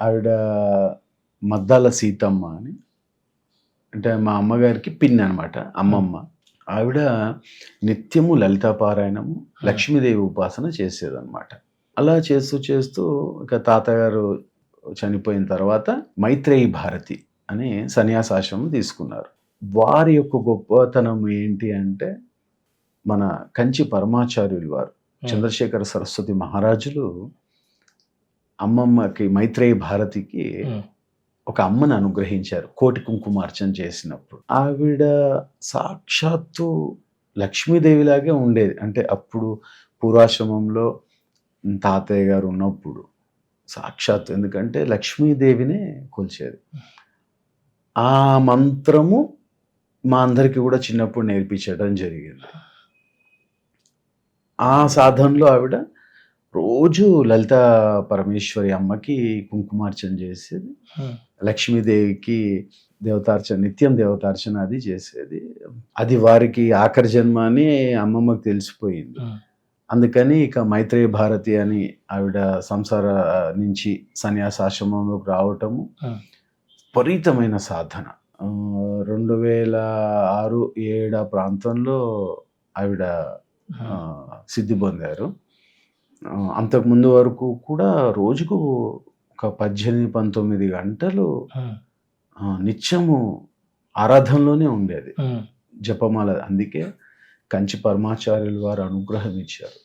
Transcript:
ఆవిడ మద్దాల సీతమ్మ అని. అంటే మా అమ్మగారికి పిన్ని అనమాట. హ్మ్. అమ్మమ్మ. ఆవిడ నిత్యము లలితా పారాయణము, హ్మ్. లక్ష్మీదేవి ఉపాసన చేసేదనమాట. అలా చేస్తూ చేస్తూ ఇక తాతగారు చనిపోయిన తర్వాత మైత్రేయి భారతి అనే సన్యాసాశ్రమం తీసుకున్నారు. వారి యొక్క గొప్పతనం ఏంటి అంటే, మన కంచి పరమాచార్యులు వారు హ్మ్. చంద్రశేఖర సరస్వతి మహారాజులు అమ్మమ్మకి మైత్రేయి భారతికి హ్మ్. ఒక అమ్మని అనుగ్రహించారు. కోటి కుంకుమార్చన చేసినప్పుడు. ఆవిడ సాక్షాత్తు లక్ష్మీదేవిలాగే ఉండేది. అంటే అప్పుడు పూర్వాశ్రమంలో తాతయ్య గారు ఉన్నప్పుడు సాక్షాత్తు ఎందుకంటే లక్ష్మీదేవినే కొలిచేది. ఆ మంత్రము మా అందరికి గూడా చిన్నప్పుడు నేర్పించడం జరిగింది. ఆ సాధనలో ఆవిడ రోజు లలితా పరమేశ్వరి అమ్మకి కుంకుమార్చన చేసేది. హ్మ్. లక్ష్మీదేవికి దేవతార్చన నిత్యం దేవతార్చన అది చేసేది. అది వారికి ఆఖరి జన్మ అని అమ్మమ్మకి తెలిసిపోయింది. హ్మ్. అందుకని ఇక మైత్రేయ భారతి అని ఆవిడ సంసార నుంచి సన్యాసాశ్రమంలోకి రావటము హ్మ్. విపరీతమైన సాధన. 2006, 7 ఆ ప్రాంతంలో ఆవిడ హ్మ్. సిద్ధి పొందారు. అంతకుముందు వరకు కూడా రోజుకు ఒక 18, 19 గంటలు హ్మ్. నిత్యము ఆరాధనలోనే ఉండేది. హ్మ్. జపమాల. అందుకే కంచి పరమాచార్యులు వారు అనుగ్రహం ఇచ్చారు.